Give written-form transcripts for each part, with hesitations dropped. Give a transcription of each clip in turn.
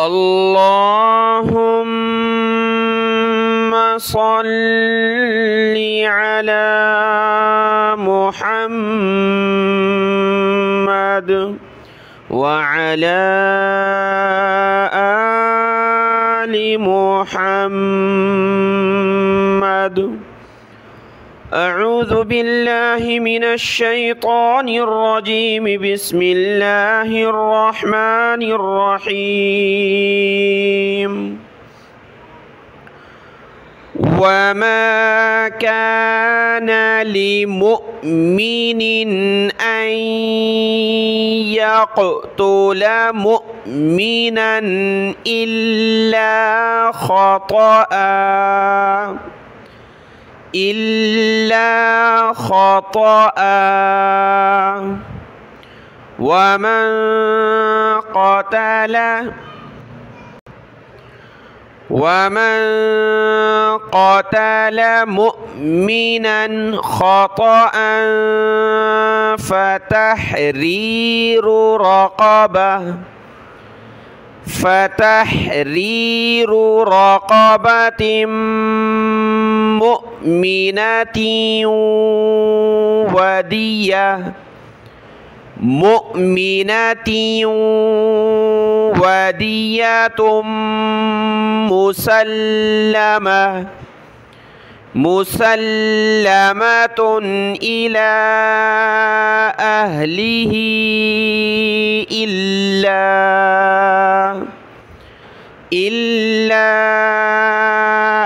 اللهم صل على محمد وعلى آل محمد. أعوذ بالله من الشيطان الرجيم. بسم الله الرحمن الرحيم. وما كان لمؤمن أن يقتل مؤمنا إلا خطأ ومن قتل مؤمنا خطأ فتحرير رقبة مؤمنة ودية مسلمة إلى أهله إلا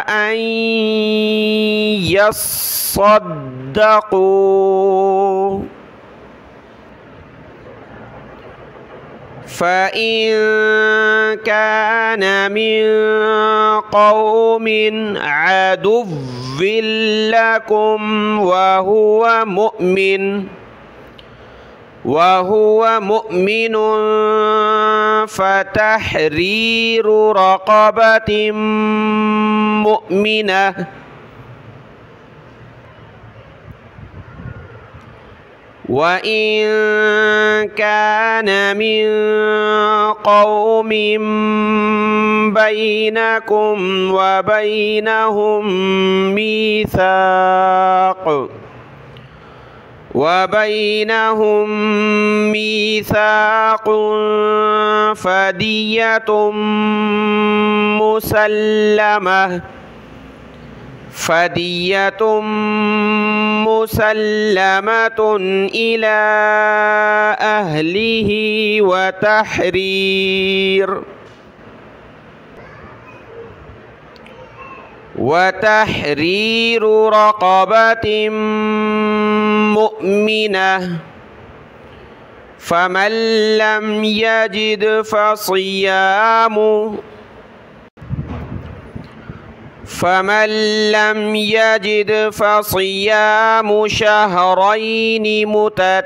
أن يصدقوا. فإن كان من قوم عدو لكم وهو مؤمن فتحرير رقبة مؤمنة وإن كان من قوم بينكم وبينهم ميثاق فدية مسلمة إلى أهله وتحرير رقبة مؤمنة. فمن لم يجد فصيام شهرين متتابعين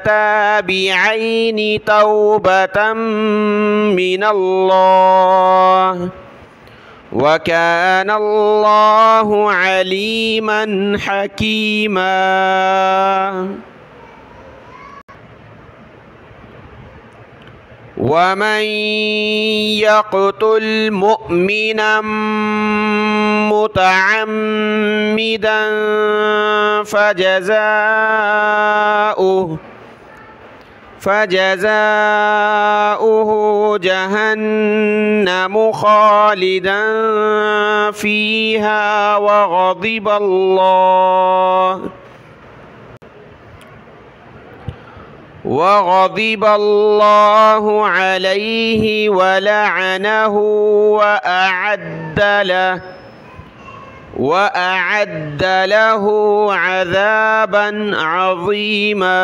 توبة من الله وكان الله عليما حكيما. ومن يقتل مؤمنا متعمدا فجزاؤه جهنم خالدا فيها وغضب الله عليه ولعنه وأعد له عذابا عظيما.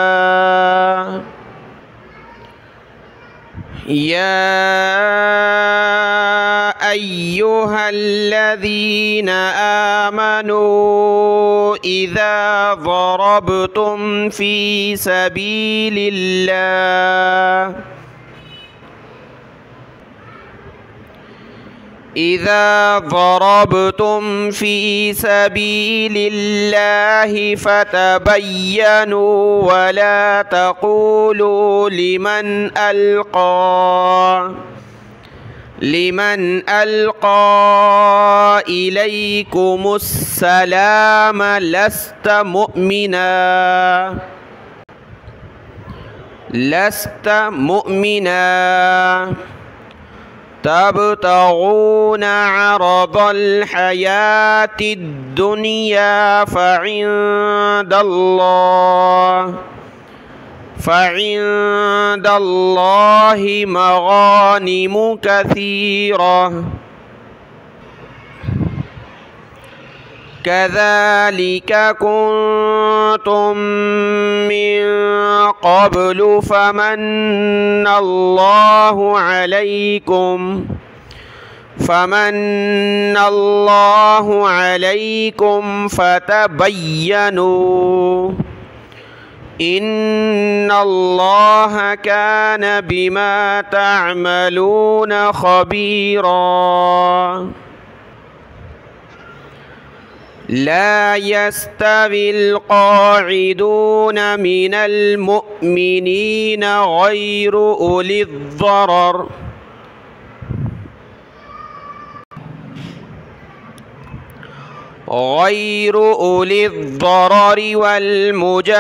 يا أيها الذين آمنوا إذا ضربتم في سبيل الله إذا ضربتم في سبيل الله فتبينوا ولا تقولوا لمن لمن ألقى إليكم السلام لست مؤمنا تبتغون عرض الحياة الدنيا فعند الله مغانم كثيرة كذلك كنتم من قبل فمن الله عليكم فتبينوا إن الله كان بما تعملون خبيرا. لا يستوي القاعدون من المؤمنين غير أولي الضرر والمجاهدون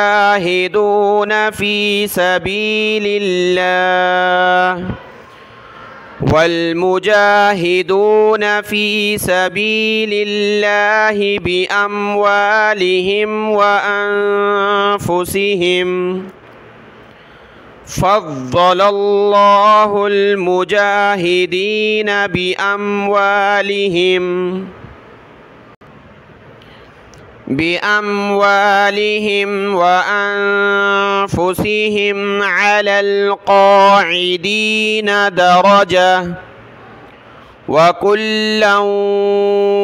في سبيل الله بأموالهم وأنفسهم فضل الله المجاهدين بأموالهم وأنفسهم على القاعدين درجة وكلا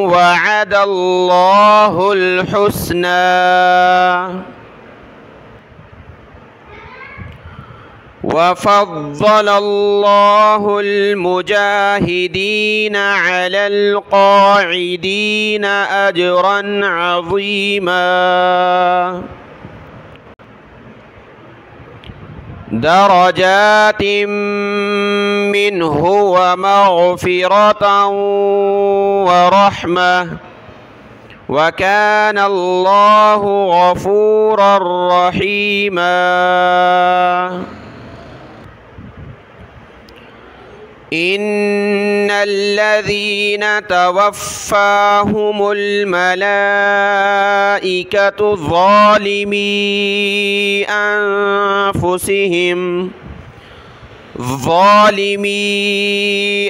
وعد الله الحسنى وفضل الله المجاهدين على القاعدين أجرا عظيما. درجات منه ومغفرة ورحمة وكان الله غفورا رحيما. إن الذين توفاهم الملائكة ظالمي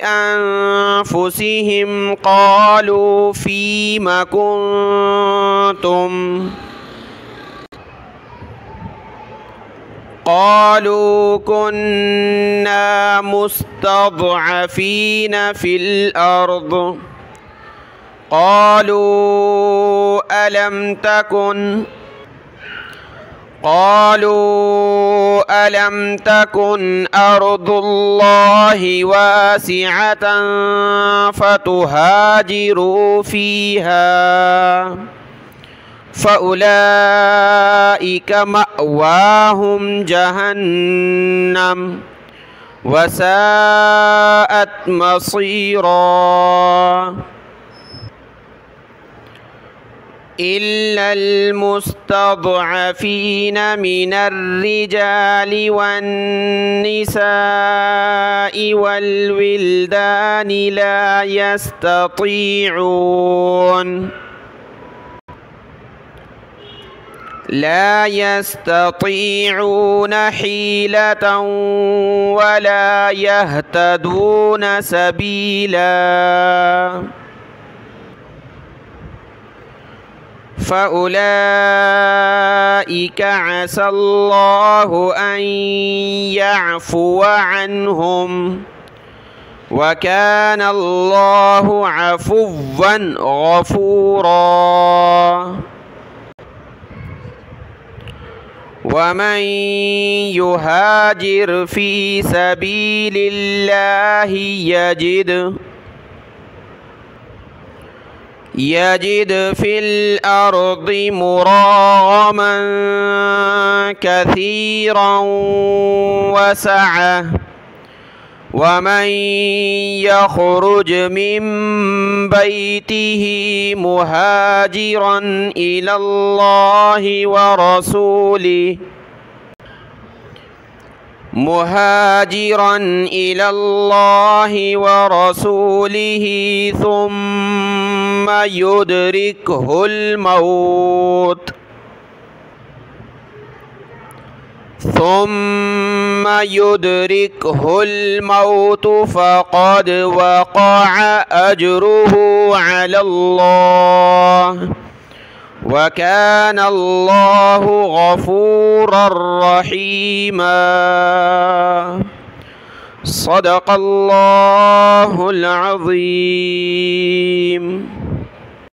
أنفسهم قالوا فيم كنتم قالوا كنا مستضعفين في الأرض قالوا ألم تكن أرض الله واسعة فتهاجروا فيها فأولئك مأواهم جهنم وساءت مصيرا. إلا المستضعفين من الرجال والنساء والولدان لا يستطيعون حيلة ولا يهتدون سبيلا فأولئك عسى الله أن يعفو عنهم وكان الله عفوا غفورا. ومن يهاجر في سبيل الله يجد في الأرض مراغما كثيرا وسعة ومن يخرج من بيته مهاجرا إلى الله ورسوله ثم يدركه الموت فقد وقع أجره على الله، وكان الله غفورا رحيما. صدق الله العظيم.